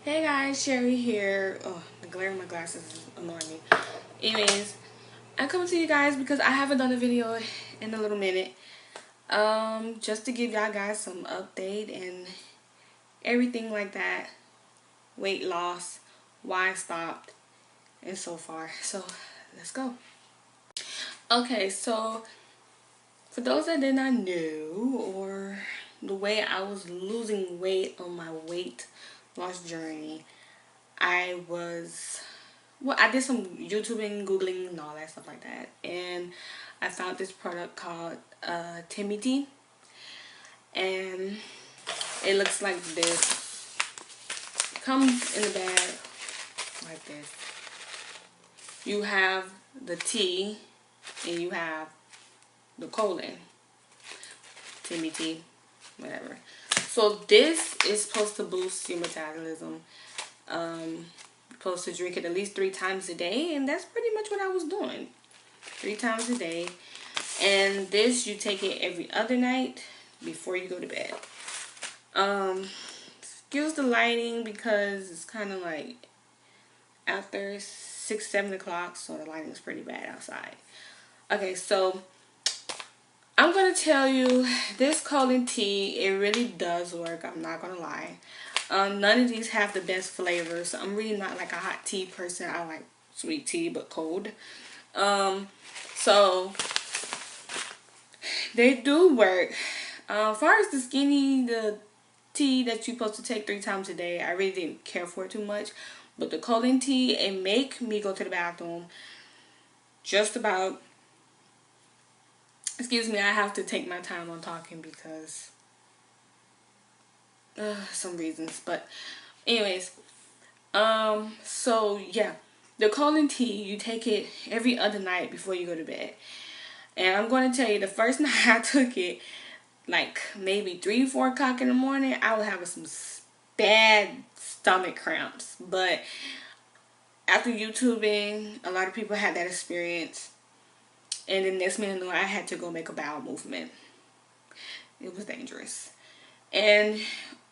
Hey guys, Sherry here. Oh, the glare in my glasses is annoying me. Anyways, I'm coming to you guys because I haven't done a video in a little minute. Just to give y'all guys some update and everything like that. Weight loss, why I stopped, and so far. So, let's go. Okay, so for those that did not know, or the way I was losing weight on my weight loss journey, I was I did some YouTubing, Googling, and all that stuff like that. And I found this product called Teami. And it looks like this. It comes in a bag like this. You have the tea and you have the colon. Teami, whatever. So this is supposed to boost your metabolism. Supposed to drink it at least 3 times a day, and that's pretty much what I was doing. 3 times a day. And this, you take it every other night before you go to bed. Excuse the lighting because it's kind of like after 6-7 o'clock, so the lighting is pretty bad outside. Okay, so I'm gonna tell you, this colon tea, it really does work. I'm not gonna lie. None of these have the best flavors. I'm really not like a hot tea person. I like sweet tea, but cold. So they do work. As far as the tea that you're supposed to take 3 times a day, I really didn't care for it too much. But the colon tea, it make me go to the bathroom just about. Excuse me, I have to take my time on talking because some reasons. But anyways, so yeah, the colon tea, you take it every other night before you go to bed. And I'm going to tell you, the first night I took it, like maybe 3-4 o'clock in the morning, I was having some bad stomach cramps. But after YouTubing, a lot of people had that experience. And the next minute I had to go make a bowel movement. It was dangerous. And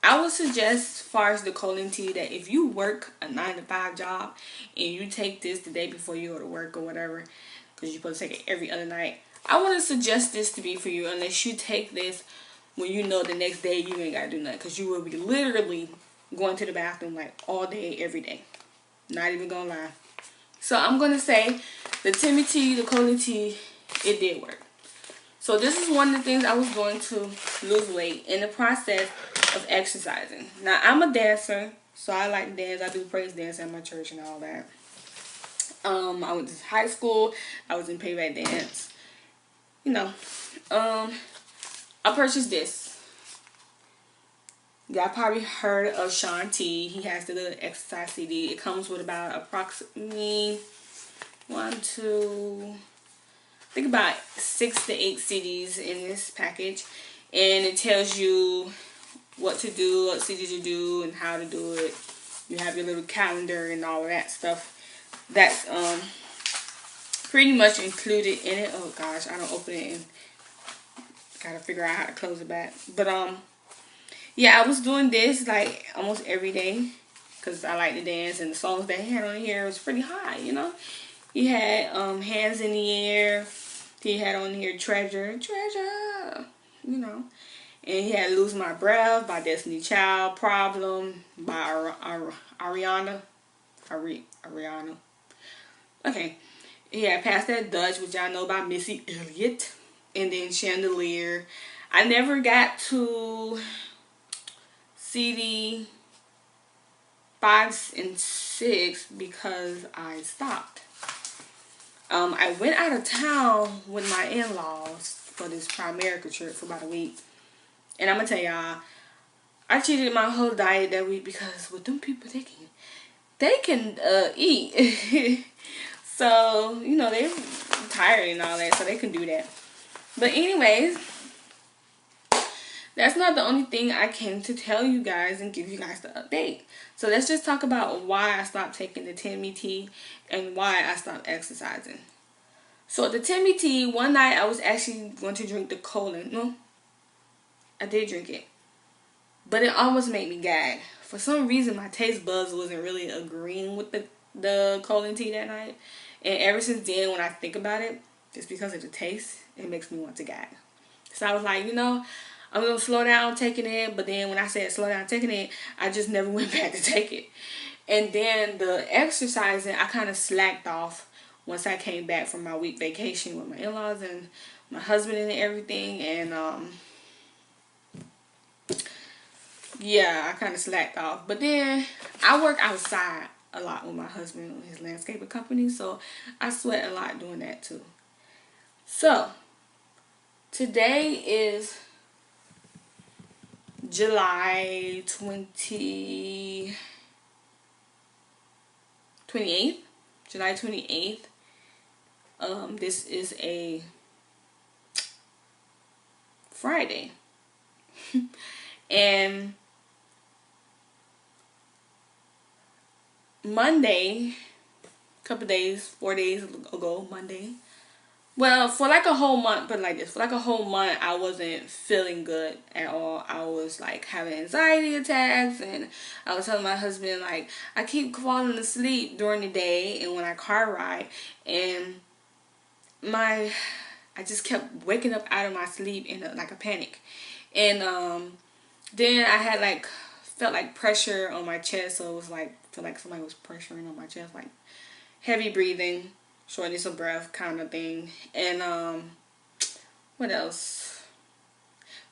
I would suggest, as far as the colon tea, that if you work a 9-to-5 job and you take this the day before you go to work or whatever, because you're supposed to take it every other night, I wouldn't suggest this to be for you unless you take this when you know the next day you ain't got to do nothing. Because you will be literally going to the bathroom like all day, every day. Not even gonna lie. So I'm gonna say the Teami tea, the colon tea, it did work. So this is one of the things I was doing to lose weight in the process of exercising. Now I'm a dancer, so I like to dance. I do praise dance at my church and all that. I went to high school. I was in payback dance. You know, I purchased this. Y'all probably heard of Sean T. He has the little exercise CD. It comes with about approximately 6 to 8 CDs in this package, and it tells you what to do, what CDs to do, and how to do it. You have your little calendar and all of that stuff. That's pretty much included in it. Oh gosh, I don't open it and gotta figure out how to close it back. But yeah, I was doing this like almost every day because I like to dance, and the songs they had on here was pretty high, you know. He had Hands in the Air. He had on here Treasure, you know. And he had Lose My Breath by Destiny Child, Problem by Ariana. Okay. He had Pass That Dutch, which y'all know by Missy Elliott. And then Chandelier. I never got to CD 5 and 6 because I stopped. I went out of town with my in-laws for this Primerica trip for about a week. And I'm going to tell y'all, I cheated my whole diet that week because with them people, they can eat. So, you know, they're tired and all that, so they can do that. But anyways, that's not the only thing I came to tell you guys and give you guys the update. So let's just talk about why I stopped taking the Teami tea and why I stopped exercising. So the Teami tea, one night I was actually going to drink the colon. No, I did drink it. But it almost made me gag for some reason my taste buds wasn't really agreeing with the colon tea that night. And ever since then, when I think about it, just because of the taste, it makes me want to gag. So I was like, I'm going to slow down taking it. But then when I said slow down taking it, I just never went back to take it. And then the exercising, I kind of slacked off once I came back from my week vacation with my in-laws and my husband and everything. And yeah, I kind of slacked off. But then I work outside a lot with my husband with his landscaping company. So I sweat a lot doing that too. So today is July 28th. July 28th. This is a Friday. And Monday, couple days, 4 days ago, Monday. Well, for like a whole month, but like this, for like a whole month, I wasn't feeling good at all. I was like having anxiety attacks, and I was telling my husband, like, I keep falling asleep during the day and when I car ride, and I just kept waking up out of my sleep in like a panic. And then I had like felt like pressure on my chest, so it was like feel like somebody was pressuring on my chest, like heavy breathing, shortness of breath kind of thing. And what else?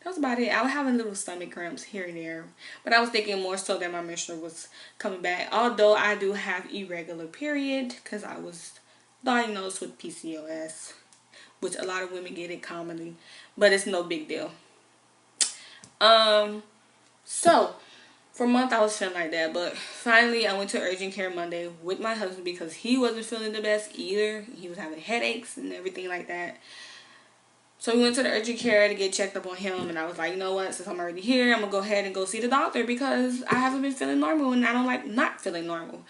That was about it. I was having little stomach cramps here and there, but I was thinking more so that my menstrual was coming back, although I do have irregular period because I was diagnosed with PCOS, which a lot of women get it commonly, but it's no big deal. So for a month I was feeling like that, but finally I went to urgent care Monday with my husband because he wasn't feeling the best either. He was having headaches and everything like that. So we went to the urgent care to get checked up on him, and I was like, you know what, since I'm already here, I'm gonna go ahead and go see the doctor because I haven't been feeling normal and I don't like not feeling normal.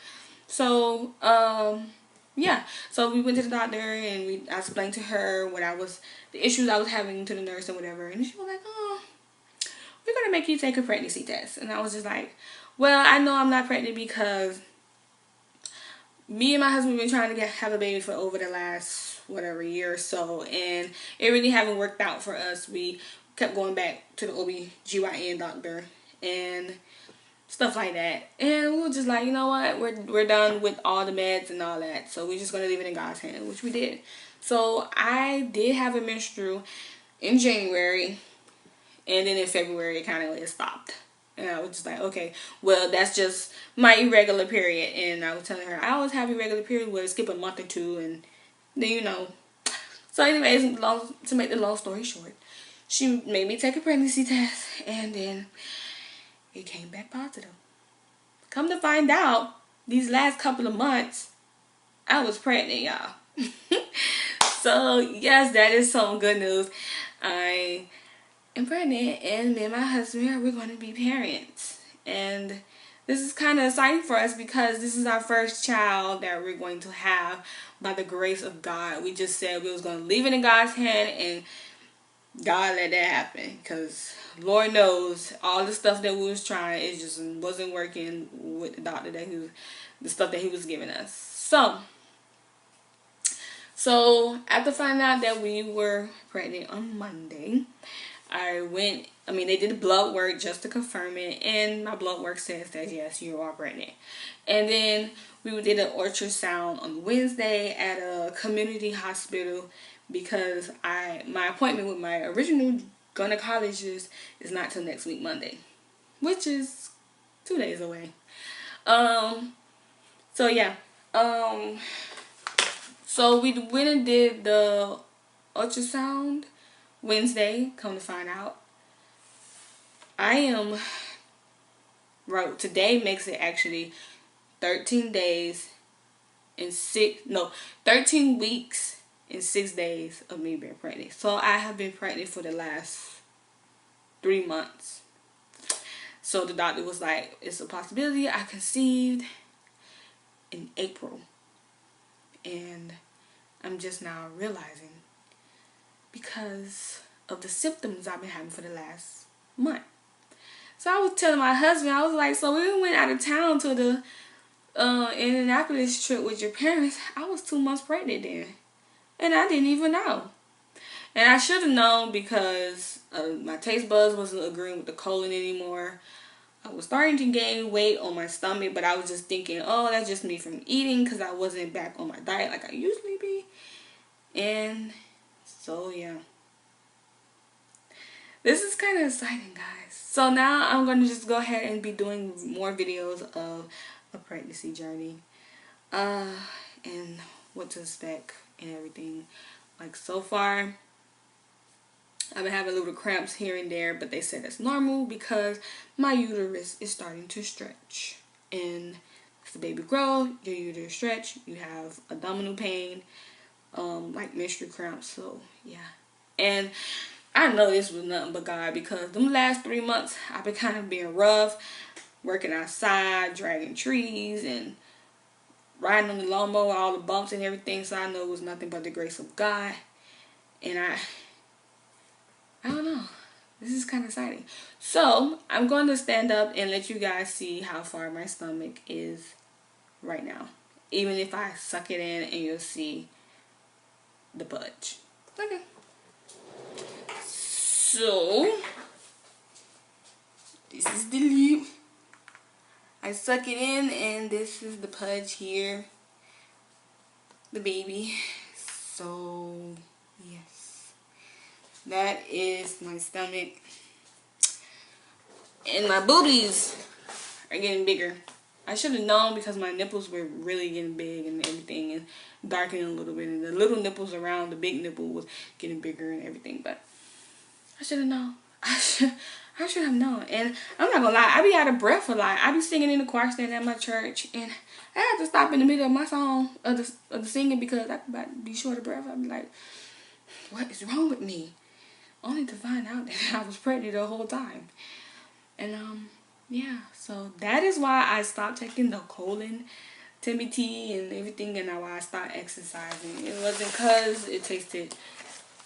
So yeah, so we went to the doctor and I explained to her the issues I was having to the nurse or whatever, and she was like, oh, we're going to make you take a pregnancy test. And I was just like, well, I know I'm not pregnant because me and my husband have been trying to have a baby for over the last, whatever, year or so. And it really haven't worked out for us. We kept going back to the OB/GYN doctor and stuff like that. And we were just like, you know what? We're done with all the meds and all that. So we're just going to leave it in God's hand, which we did. So I did have a menstrual in January. And then in February, it kind of stopped. And I was just like, okay, well, that's just my irregular period. And I was telling her, I always have irregular period where I skip a month or two. And then, So anyways, to make the long story short, she made me take a pregnancy test. And then it came back positive. Come to find out, these last couple of months, I was pregnant, y'all. So, yes, that is some good news. I am pregnant, and me and my husband, we're going to be parents. And this is kind of exciting for us because this is our first child that we're going to have by the grace of God. We just said we was going to leave it in God's hand, and God let that happen because Lord knows all the stuff that we was trying, it just wasn't working with the doctor the stuff that he was giving us. So after finding out that we were pregnant on Monday, they did blood work just to confirm it, and my blood work says that yes, you are pregnant. And then we did an ultrasound on Wednesday at a community hospital because my appointment with my original gynecologist is not till next week Monday, which is 2 days away. So yeah. So we went and did the ultrasound Wednesday. Come to find out, today makes it actually 13 weeks and 6 days of me being pregnant. So I have been pregnant for the last 3 months. So the doctor was like, it's a possibility I conceived in April. And I'm just now realizing because of the symptoms I've been having for the last month. So I was telling my husband, I was like, so we went out of town to the Indianapolis trip with your parents. I was 2 months pregnant then. And I didn't even know. And I should have known because my taste buds wasn't agreeing with the colon anymore. I was starting to gain weight on my stomach, but I was just thinking, oh, that's just me from eating because I wasn't back on my diet like I usually be. And so, yeah. This is kind of exciting, guys. So now I'm going to just go ahead and be doing more videos of a pregnancy journey. And what to expect and everything. Like, so far, I've been having little cramps here and there, but they said it's normal because my uterus is starting to stretch. And as the baby grows, your uterus stretch, you have abdominal pain, like menstrual cramps. So, yeah. And I know this was nothing but God because them last 3 months, I've been kind of being rough, working outside, dragging trees, and riding on the lawnmower, all the bumps and everything. So I know it was nothing but the grace of God. And I don't know. This is kind of exciting. So I'm going to stand up and let you guys see how far my stomach is right now. Even if I suck it in, and you'll see the budge. Okay. So this is the lip. I suck it in, and this is the pudge here. The baby. So yes, that is my stomach, and my boobies are getting bigger. I should have known because my nipples were really getting big and everything, and darkening a little bit, and the little nipples around the big nipple was getting bigger and everything. But I should have known. I should have known. And I'm not gonna lie, I be out of breath a lot. I be singing in the choir stand at my church, and I have to stop in the middle of my song of the singing because I could about to be short of breath. I'd be like, what is wrong with me? Only to find out that I was pregnant the whole time. And yeah, so that is why I stopped taking the colon Teami tea and everything, and why I stopped exercising. It wasn't because it tasted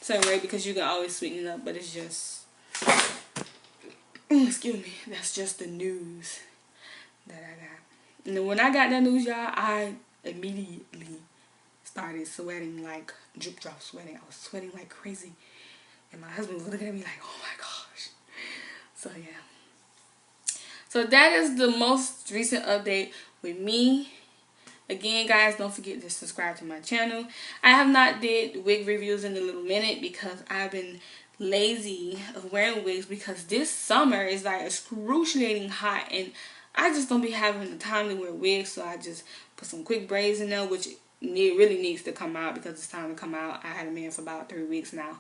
certain way, because you can always sweeten it up, but it's just, excuse me, that's just the news that I got. And then when I got that news, y'all, I immediately started sweating, like drip drop sweating. I was sweating like crazy, and my husband was looking at me like, oh my gosh. So yeah, so that is the most recent update with me. Again, guys, don't forget to subscribe to my channel. I have not did wig reviews in a little minute because I've been lazy of wearing wigs, because this summer is like excruciating hot, and I just don't be having the time to wear wigs. So I just put some quick braids in there, which really needs to come out because it's time to come out. I had them in for about 3 weeks now,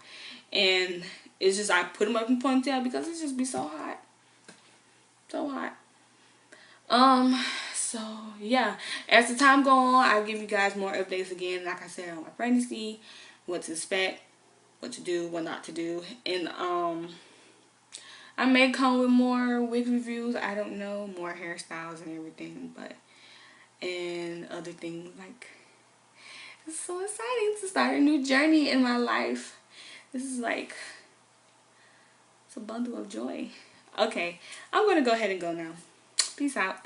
and it's just I put them up in ponytail because it just be so hot. So hot. So yeah, as the time go on, I'll give you guys more updates again, like I said, on my pregnancy, what to expect, what to do, what not to do. And I may come with more wig reviews, I don't know, more hairstyles and everything, but and other things. Like, it's so exciting to start a new journey in my life. This is like, it's a bundle of joy. Okay, I'm gonna go ahead and go now. Peace out.